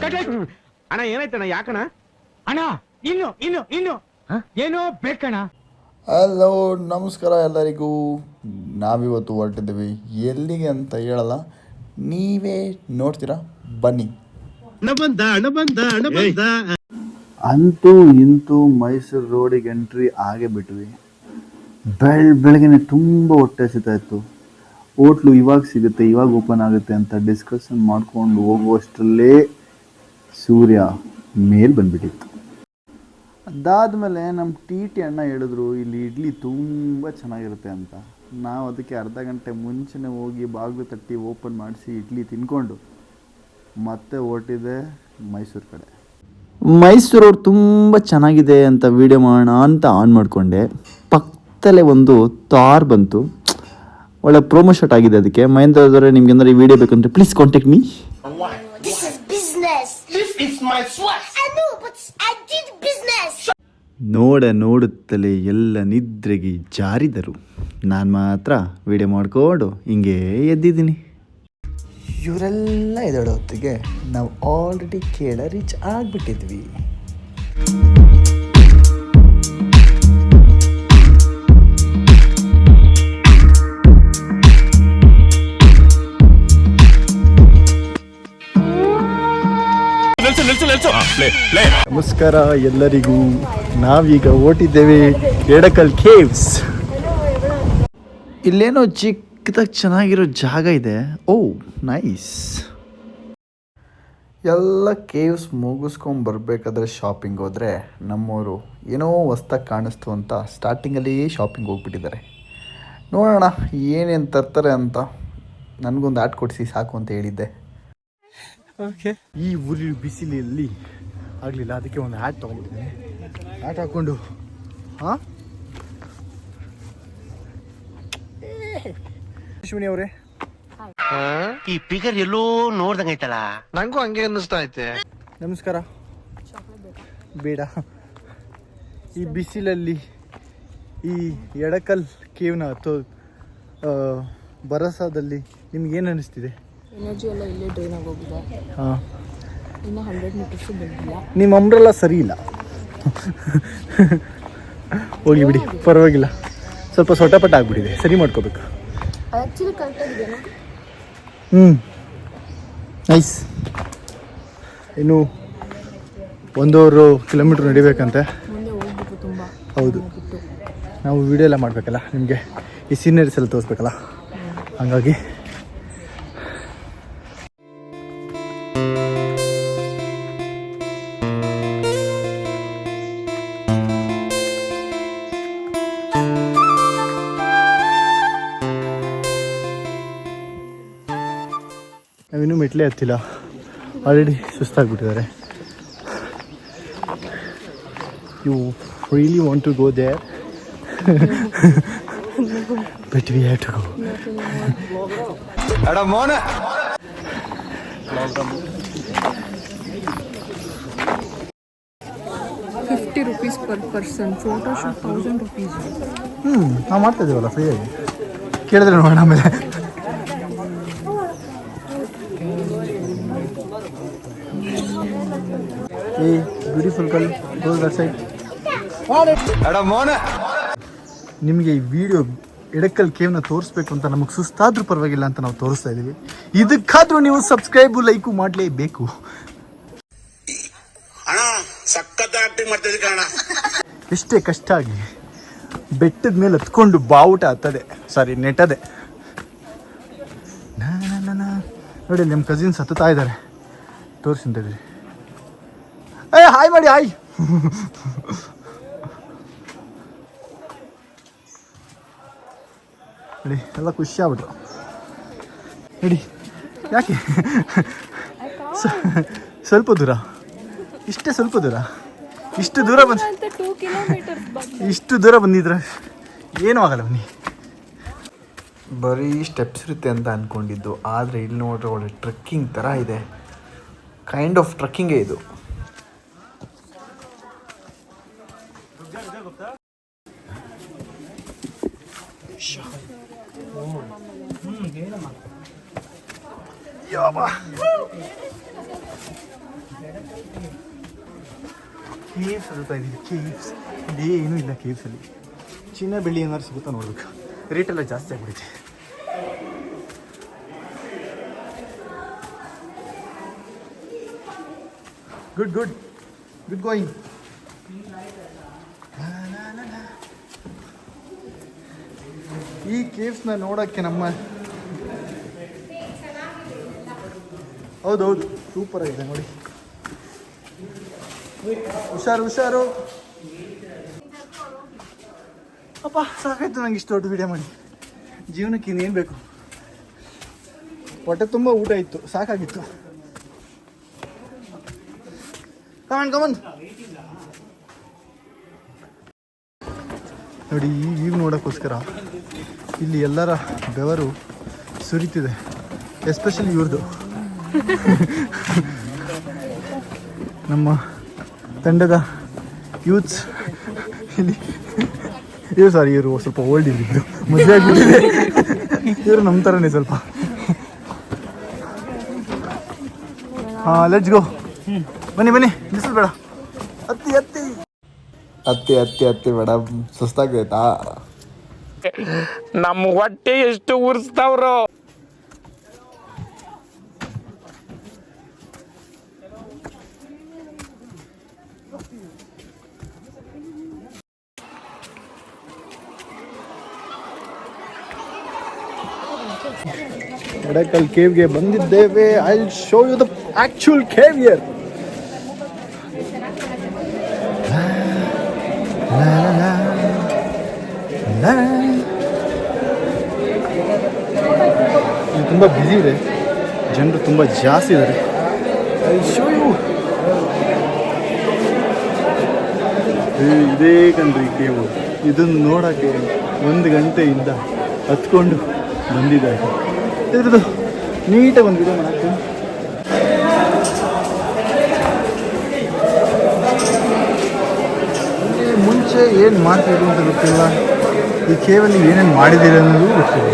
ಅಣ್ಣ ಏನಾಯ್ತಣ್ಣ ಯಾಕಣ್ಣ? ಅಣ್ಣ ಇನ್ನು ಏನೋ ಬೇಕಣ್ಣ. ಹಲೋ ನಮಸ್ಕಾರ ಎಲ್ಲರಿಗೂ. ನಾವಿವತ್ತು ಹೊರಟಿದ್ದೀವಿ ಎಲ್ಲಿಗೆ ಅಂತ ಹೇಳಲ್ಲ, ನೀವೇ ನೋಡ್ತೀರಾ ಬನ್ನಿ. ಅಂತೂ ಇಂತೂ ಮೈಸೂರು ರೋಡಿಗೆ ಎಂಟ್ರಿ ಆಗೇ ಬಿಟ್ವಿ. ಬೆಳಗ್ಗೆ ತುಂಬ ಹೊಟ್ಟೆ ಹಸಿತಾ ಇತ್ತು. ಹೋಟ್ಲು ಇವಾಗ ಸಿಗುತ್ತೆ, ಇವಾಗ ಓಪನ್ ಆಗುತ್ತೆ ಅಂತ ಡಿಸ್ಕಷನ್ ಮಾಡ್ಕೊಂಡು ಹೋಗುವಷ್ಟರಲ್ಲೇ ಸೂರ್ಯ ಮೇಲೆ ಬಂದ್ಬಿಟ್ಟಿತ್ತು. ಅದಾದಮೇಲೆ ನಮ್ಮ ಟಿ ಅಣ್ಣ ಹೇಳಿದ್ರು ಇಲ್ಲಿ ಇಡ್ಲಿ ತುಂಬ ಚೆನ್ನಾಗಿರುತ್ತೆ ಅಂತ. ನಾವು ಅದಕ್ಕೆ ಅರ್ಧ ಗಂಟೆ ಮುಂಚೆನೇ ಹೋಗಿ ಬಾಗಿಲು ತಟ್ಟಿ ಓಪನ್ ಮಾಡಿಸಿ ಇಡ್ಲಿ ತಿನ್ಕೊಂಡು ಮತ್ತೆ ಹೊರಟಿದೆ ಮೈಸೂರು ಕಡೆ. ಮೈಸೂರವ್ರು ತುಂಬ ಚೆನ್ನಾಗಿದೆ ಅಂತ ವೀಡಿಯೋ ಮಾಡೋಣ ಅಂತ ಆನ್ ಮಾಡಿಕೊಂಡೆ. ಪಕ್ಕದಲ್ಲೇ ಒಂದು ತಾರ್ ಬಂತು, ಒಳ್ಳೆ ಪ್ರೊಮೋ ಶಾಟ್ ಆಗಿದೆ. ಅದಕ್ಕೆ ಮಹೇಂದ್ರ ಅವರೇ, ನಿಮ್ಗೆ ಏನಾದ್ರು ಈ ವಿಡಿಯೋ ಬೇಕಂದ್ರೆ ಪ್ಲೀಸ್ ಕಾಂಟ್ಯಾಕ್ಟ್ ಮೀ. ನೋಡುತ್ತಲೇ ಎಲ್ಲ ನಿದ್ರೆಗೆ ಜಾರಿದರು. ನಾನು ಮಾತ್ರ ವಿಡಿಯೋ ಮಾಡಿಕೊಂಡು ಹಿಂಗೆ ಎದ್ದಿದ್ದೀನಿ. ಇವರೆಲ್ಲ ಎದ್ದೇಳೋ ಹೊತ್ತಿಗೆ ನಾವು ಆಲ್ರೆಡಿ ಕೇಳ ರೀಚ್ ಆಗಿಬಿಟ್ಟಿದ್ವಿ. ನಮಸ್ಕಾರ ಎಲ್ಲರಿಗೂ. ನಾವೀಗ ಓಟಿದ್ದೇವೆ ಎಡಕಲ್ ಕೇವ್ಸ್. ಇಲ್ಲೇನೋ ಚಿಕ್ಕದಾಗಿ ಚೆನ್ನಾಗಿರೋ ಜಾಗ ಇದೆ. ಓ ನೈಸ್. ಎಲ್ಲ ಕೇವ್ಸ್ ಮುಗಿಸ್ಕೊಂಡು ಬರಬೇಕಾದ್ರೆ ಶಾಪಿಂಗ್ ಹೋದರೆ ನಮ್ಮವರು ಏನೋ ಹೊಸ್ದಾಗಿ ಕಾಣಿಸ್ತು ಅಂತ ಸ್ಟಾರ್ಟಿಂಗಲ್ಲಿ ಶಾಪಿಂಗ್ ಹೋಗ್ಬಿಟ್ಟಿದ್ದಾರೆ. ನೋಡೋಣ ಏನೇನು ತರ್ತಾರೆ ಅಂತ. ನನಗೊಂದು ಆಟ ಕೊಡಿಸಿ ಸಾಕು ಅಂತ ಹೇಳಿದ್ದೆ. ಈ ಊರಿ ಬಿಸಿಲಲ್ಲಿ ಆಗಲಿಲ್ಲ, ಅದಕ್ಕೆ ಒಂದು ಹ್ಯಾಟ್ ತೊಗೊಂಡಿದ್ದೀನಿ. ಹ್ಯಾಟ್ ಹಾಕ್ಕೊಂಡು ಅಶ್ವಿನಿ ಅವರೇ, ಈ ಫಿಗರ್ ಎಲ್ಲೋ ನೋಡ್ದಂಗೈತಲ್ಲ, ನಂಗೂ ಹಂಗೆ ಅನ್ನಿಸ್ತಾ ಐತೆ. ನಮಸ್ಕಾರ. ಬೇಡ, ಈ ಬಿಸಿಲಲ್ಲಿ ಈ ಎಡಕಲ್ ಕೇವ್ನ ಬರಸಾದಲ್ಲಿ ನಿಮ್ಗೇನು ಅನ್ನಿಸ್ತಿದೆ? ಎನರ್ಜಿ ಎಲ್ಲ ಇಲ್ಲೇ ಡ್ರೈನ್ ಆಗೋಗಿದೆ. ಹಾಂ, ಇನ್ನು 100 ಮೀಟರ್ಸು ಬಂದಿಲ್ಲ. ನಿಮ್ಮ ಅಂಬ್ರೆಲ್ಲ ಸರಿ ಇಲ್ಲ. ಹೋಗಿ ಬಿಡಿ, ಪರವಾಗಿಲ್ಲ. ಸ್ವಲ್ಪ ಸೊಟ್ಟಪಟ್ಟ ಆಗಿಬಿಟ್ಟಿದೆ, ಸರಿ ಮಾಡ್ಕೋಬೇಕು. ಆ್ಯಕ್ಚುಲಿ ಕರೆಕ್ಟಾಗಿದೆ. ನೈಸ್. ಇನ್ನು 1.5 ಕಿಲೋಮೀಟ್ರ್ ನಡಿಬೇಕಂತೆ. ಮುಂದೆ ಹೋಗ್ಬೇಕು ತುಂಬ. ಹೌದು, ನಾವು ವಿಡಿಯೋ ಎಲ್ಲ ಮಾಡಬೇಕಲ್ಲ, ನಿಮಗೆ ಈ ಸೀನರೀಸ್ ಎಲ್ಲ ತೋರಿಸ್ಬೇಕಲ್ಲ, ಹಾಗಾಗಿ ನಾವಿನ್ನೂ ಮೆಟ್ಲೆ ಹತ್ತಿಲ್ಲ, ಆಲ್ರೆಡಿ ಸುಸ್ತಾಗ್ಬಿಟ್ಟಿದ್ದಾರೆ. You really want to go there? But we have to go. ₹50 per person. Photo shoot ₹1000. ನಾವು ಮಾಡ್ತಾ ಇದ್ದೀವಲ್ಲ ಫ್ರೀಯಾಗಿ, ಕೇಳಿದ್ರೆ ನೋಡೋಣ ಆಮೇಲೆ. ಈ beautiful girl goes that side. ನಿಮಗೆ ಈ ವಿಡಿಯೋ ಎಡಕಲ್ ಕೇವ್ನ ತೋರಿಸ್ಬೇಕು ಅಂತ ನಮಗೆ ಸುಸ್ತಾದ್ರೂ ಪರವಾಗಿಲ್ಲ ಅಂತ ನಾವು ತೋರಿಸ್ತಾ ಇದ್ದೀವಿ. ಇದಕ್ಕಾದ್ರೂ ನೀವು ಸಬ್ಸ್ಕ್ರೈಬು ಲೈಕು ಮಾಡಲೇಬೇಕು. ಎಷ್ಟೇ ಕಷ್ಟ ಆಗಿ ಬೆಟ್ಟದ ಮೇಲೆ ಹತ್ಕೊಂಡು ಬಾವುಟ ಹತ್ತದೆ, ಸಾರಿ ನೆಟ್ಟದೆ. ನೋಡಿ ನಿಮ್ಮ ಕಸಿನ್ಸ್ ಹತ್ತುತ್ತಾ ಇದ್ದಾರೆ, ತೋರಿಸಿದ್ದೀರಿ. ಹಾಯ್ ಮಾಡಿ, ಹಾಯ್. ನೋಡಿ ಎಲ್ಲ ಖುಷಿ ಆಗ್ಬಿಟ್ರು. ನೋಡಿ ಯಾಕೆ ಸ್ವಲ್ಪ ದೂರ, ಇಷ್ಟೇ ಸ್ವಲ್ಪ ದೂರ, ಇಷ್ಟು ದೂರ ಬಂದಿದ್ರೆ ಏನೂ ಆಗಲ್ಲ. ಬನ್ನಿ. ಬರೀ ಸ್ಟೆಪ್ಸ್ ಇರುತ್ತೆ ಅಂತ ಅಂದ್ಕೊಂಡಿದ್ದು, ಆದರೆ ಇಲ್ಲಿ ನೋಡ್ರೆ ಒಳ್ಳೆ ಟ್ರೆಕ್ಕಿಂಗ್ ಥರ ಇದೆ. ಕೈಂಡ್ ಆಫ್ ಟ್ರೆಕ್ಕಿಂಗೇ ಇದು. ಕೇವ್ಸ್ ಹುಡುಕ್ತಾ ಇದ್ದೀವಿ. ಕೇವ್ಸ್ ಇಲ್ಲಿ ಏನೂ ಇಲ್ಲ. ಕೇವ್ಸಲ್ಲಿ ಚಿನ್ನ ಬೆಳ್ಳಿ ಏನಾದ್ರು ಸಿಗುತ್ತಾ ನೋಡ್ಬೇಕು. ರೇಟೆಲ್ಲ ಜಾಸ್ತಿ ಆಗ್ಬಿಡುತ್ತೆ. Good good good going. ಈ ಕೇವ್ಸ್ನ ನೋಡೋಕ್ಕೆ ನಮ್ಮ ಹೌದೌದು ಸೂಪರ್ ಆಗಿದೆ ನೋಡಿ. ಹುಷಾರು ಹುಷಾರು. ಅಪ್ಪ ಸಾಕಾಯ್ತು ನಂಗೆ ಇಷ್ಟು ದೊಡ್ಡ ವಿಡಿಯೋ ಮಾಡಿ. ಜೀವನಕ್ಕೆ ಇನ್ನೇನು ಬೇಕು. ಹೊಟ್ಟೆ ತುಂಬ ಊಟ ಇತ್ತು, ಸಾಕಾಗಿತ್ತು. ಕಮನ್ ಕಮನ್ ನೋಡಿ. ಈ ವ್ಯೂ ನೋಡೋಕ್ಕೋಸ್ಕರ ಇಲ್ಲಿ ಎಲ್ಲರ ಬೆವರು ಸುರಿತಿದೆ, ಎಸ್ಪೆಷಲಿ ಇವ್ರದ್ದು. ನಮ್ಮ ತಂಡದ ಯೂತ್ಸ್ ಇಲ್ಲಿ ಇವರು ಸ್ವಲ್ಪ ಓಲ್ಡ್ ಇಲ್ಲಿದ್ದು ಮದುವೆ ಆಗಿಬಿಟ್ಟಿದೆ. ಇವರು ನಮ್ಮ ಥರನೇ ಸ್ವಲ್ಪ. ಹಾಂ ಲೆಟ್ಸ್ ಗೋ. ಬನ್ನಿ ಬನ್ನಿ, ಬಿಸಿಲು ಬೇಡ. ಹತ್ತಿ ಹತ್ತಿ ಹತ್ತಿ ಹತ್ತಿ ಹತ್ತಿ ಬೇಡ, ಸುಸ್ತಾಗೈತಾ? ನಮ್ಮ ಹೊಟ್ಟೆ ಎಷ್ಟು ಉರ್ಸ್ತಾವ್ರು. ಎಡಕಲ್ ಕೇವ್ಗೆ ಬಂದಿದ್ದೇವೆ. I show you the actual cave here. ತುಂಬ ಬ್ಯುಸಿ ಇದೆ, ಜನರು ತುಂಬ ಜಾಸ್ತಿ ಇದ್ದಾರೆ. I show you. ಇದೇ ಕಣ್ರಿ ಕೇವು. ಇದನ್ನು ನೋಡೋಕ್ಕೆ 1 ಗಂಟೆಯಿಂದ ಹತ್ಕೊಂಡು ಬಂದಿದ್ದಾರೆ. ಇದ್ರದ್ದು ನೀಟಾಗಿ ಒಂದು ವಿಡಿಯೋ ಮಾಡಾಕ್ತೀನಿ. ಮುಂಚೆ ಏನು ಮಾಡ್ತಿದ್ರು ಅಂತ ಗೊತ್ತಿಲ್ಲ. ಈ ಕೇವಲ್ಲಿ ಏನೇನು ಮಾಡಿದ್ದೀರಿ ಅನ್ನೋದು ಗೊತ್ತಿಲ್ಲ.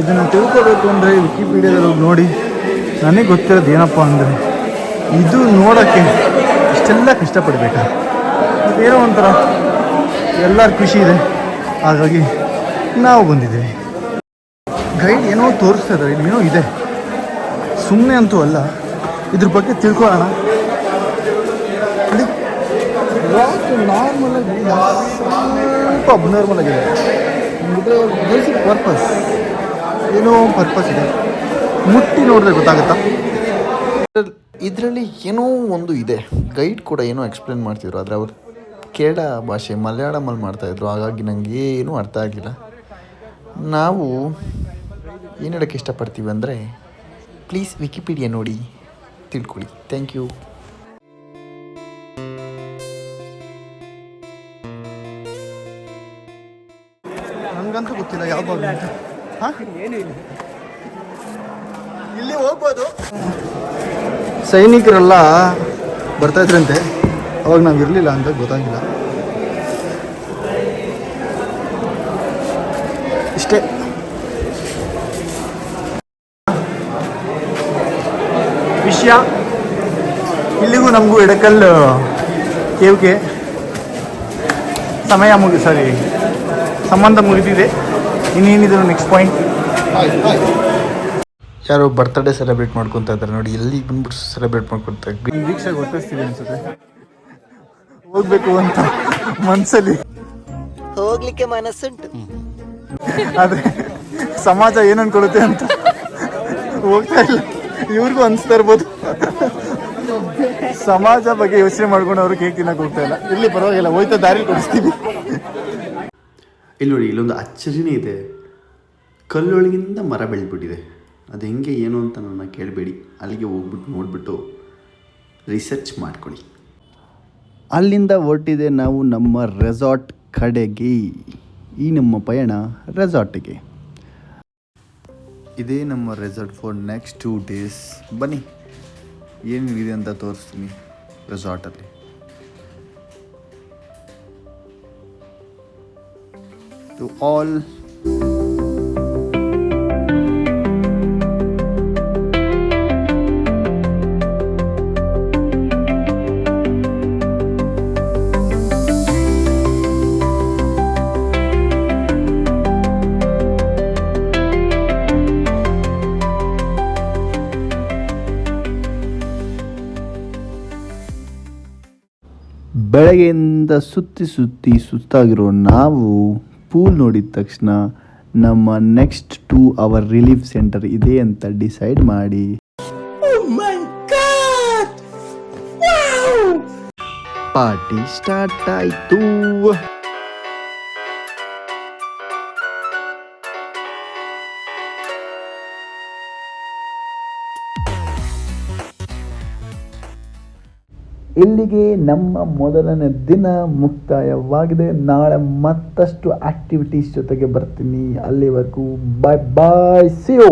ಇದನ್ನು ತಿಳ್ಕೊಬೇಕು ಅಂದರೆ ವಿಕಿಪೀಡಿಯಾದಲ್ಲಿ ಹೋಗಿ ನೋಡಿ. ನನಗೆ ಗೊತ್ತಿರೋದು ಏನಪ್ಪ ಅಂದರೆ, ಇದು ನೋಡೋಕ್ಕೆ ಇಷ್ಟೆಲ್ಲ ಕಷ್ಟಪಡಬೇಕಾ? ಏನೋ ಒಂಥರ ಎಲ್ಲರ ಖುಷಿ ಇದೆ, ಹಾಗಾಗಿ ನಾವು ಬಂದಿದ್ದೀವಿ. ಗೈಡ್ ಏನೋ ತೋರಿಸ್ತಾ ಇದ್ದಾರೆ, ಇಲ್ಲಿ ಏನೋ ಇದೆ, ಸುಮ್ಮನೆ ಅಂತೂ ಅಲ್ಲ. ಇದ್ರ ಬಗ್ಗೆ ತಿಳ್ಕೊಳ್ಳೋಣ. ನಾರ್ಮಲ್ ಆಗಿ ಸ್ವಲ್ಪ ಅಬ್ನಾರ್ಮಲ್ ಆಗಿದೆ. ಬೇಸಿಕ್ ಪರ್ಪಸ್ ಏನೋ ಪರ್ಪಸ್ ಇದೆ. ಮುಟ್ಟಿ ನೋಡಿದ್ರೆ ಗೊತ್ತಾಗುತ್ತಾ? ಇದರಲ್ಲಿ ಏನೋ ಒಂದು ಇದೆ. ಗೈಡ್ ಕೂಡ ಏನೋ ಎಕ್ಸ್ಪ್ಲೇನ್ ಮಾಡ್ತಿದ್ರು, ಆದರೆ ಅವರು ಕೇರಳ ಭಾಷೆ ಮಲಯಾಳಮಲ್ಲಿ ಮಾಡ್ತಾಯಿದ್ರು. ಹಾಗಾಗಿ ನನಗೆ ಏನೂ ಅರ್ಥ ಆಗಲಿಲ್ಲ. ನಾವು ಏನು ಹೇಳೋಕ್ಕೆ ಇಷ್ಟಪಡ್ತೀವಿ ಅಂದರೆ, ಪ್ಲೀಸ್ ವಿಕಿಪೀಡಿಯಾ ನೋಡಿ ತಿಳ್ಕೊಳ್ಳಿ. Thank you. ನನಗಂತೂ ಗೊತ್ತಿಲ್ಲ ಯಾವ ಬಾಗಿಲು ಅಂತ. ಹಾಂ, ಏನು ಇಲ್ಲ, ಇಲ್ಲಿ ಹೋಗ್ಬೋದು. ಸೈನಿಕರೆಲ್ಲ ಬರ್ತಾಯಿದ್ರಂತೆ, ಅವಾಗ ನಾವು ಇರಲಿಲ್ಲ ಅಂತ ಗೊತ್ತಾಗಿಲ್ಲ. ಇಷ್ಟೇ. ವಿಷಯ ಇಲ್ಲಿಗೂ ನಮಗೂ ಎಡಕಲ್ ಕೇವ್ಗೆ ಸಂಬಂಧ ಮುಗಿದಿದೆ. ಇನ್ನೇನಿದ್ರು ನೆಕ್ಸ್ಟ್ ಪಾಯಿಂಟ್. ಯಾರೋ ಬರ್ತ್ಡೇ ಸೆಲೆಬ್ರೇಟ್ ಮಾಡ್ಕೊತಾ ಇದ್ದಾರೆ ನೋಡಿ. ಎಲ್ಲಿ ಬಂದ್ಬಿಟ್ಟು ಸೆಲೆಬ್ರೇಟ್ ಮಾಡ್ಕೊತಾರೆ. ವೀಕ್ಷೆಗೆ ಹೊತ್ತಿಸ್ತೀವಿ ಅನ್ಸುತ್ತೆ. ಹೋಗ್ಬೇಕು ಅಂತ ಮನಸ್ಸಲ್ಲಿ ಹೋಗ್ಲಿಕ್ಕೆ ಮನಸ್ಸುಂಟು, ಆದರೆ ಸಮಾಜ ಏನು ಅನ್ಕೊಳ್ಳುತ್ತೆ ಅಂತ ಹೋಗ್ತಾ ಇಲ್ಲ. ಇವ್ರಿಗೂ ಅನಿಸ್ತಾ ಇರ್ಬೋದು. ಸಮಾಜ ಬಗ್ಗೆ ಯೋಚನೆ ಮಾಡ್ಕೊಂಡು ಅವರು ಕೇಕ್ ತಿನ್ನಕ್ಕೆ ಹೋಗ್ತಾ ಇಲ್ಲ. ಇಲ್ಲಿ ಪರವಾಗಿಲ್ಲ, ಹೋಯ್ತಾ ದಾರಿ ಕೊಡಿಸ್ತೀವಿ. ಇಲ್ಲಿ ನೋಡಿ, ಇಲ್ಲೊಂದು ಅಚ್ಚರಿನೇ ಇದೆ. ಕಲ್ಲೊಳಗಿಂದ ಮರ ಬೆಳೆದ್ಬಿಟ್ಟಿದೆ. ಅದು ಹೆಂಗೆ ಏನು ಅಂತ ನನ್ನ ಕೇಳಬೇಡಿ. ಅಲ್ಲಿಗೆ ಹೋಗ್ಬಿಟ್ಟು ನೋಡಿಬಿಟ್ಟು ರಿಸರ್ಚ್ ಮಾಡ್ಕೊಳ್ಳಿ. ಅಲ್ಲಿಂದ ಹೊರಟಿದೆ ನಾವು ನಮ್ಮ ರೆಸಾರ್ಟ್ ಕಡೆಗೆ. ಈ ನಮ್ಮ ಪಯಣ ರೆಸಾರ್ಟಿಗೆ. ಇದೇ ನಮ್ಮ ರೆಸಾರ್ಟ್ ಫಾರ್ ನೆಕ್ಸ್ಟ್ 2 days. ಬನ್ನಿ, ಏನಿದೆ ಅಂತ ತೋರಿಸ್ತೀನಿ ರೆಸಾರ್ಟಲ್ಲಿ. ಟು ಆಲ್ ಬೆಳಗ್ಗೆಯಿಂದ ಸುತ್ತಿ ಸುತ್ತಿ ಸುಸ್ತಾಗಿರೋ ನಾವು ಪೂಲ್ ನೋಡಿದ ತಕ್ಷಣ ನಮ್ಮ ನೆಕ್ಸ್ಟ್ 2 ಅವರ್ ರಿಲೀಫ್ ಸೆಂಟರ್ ಇದೆ ಅಂತ ಡಿಸೈಡ್ ಮಾಡಿ ಪಾರ್ಟಿ ಸ್ಟಾರ್ಟ್ ಆಯಿತು. ಇಲ್ಲಿಗೆ ನಮ್ಮ ಮೊದಲನೇ ದಿನ ಮುಕ್ತಾಯವಾಗಿದೆ. ನಾಳೆ ಮತ್ತಷ್ಟು ಆಕ್ಟಿವಿಟೀಸ್ ಜೊತೆಗೆ ಬರ್ತೀನಿ. ಅಲ್ಲಿವರೆಗೂ ಬಾಯ್ ಬಾಯ್, ಸಿ ಯು.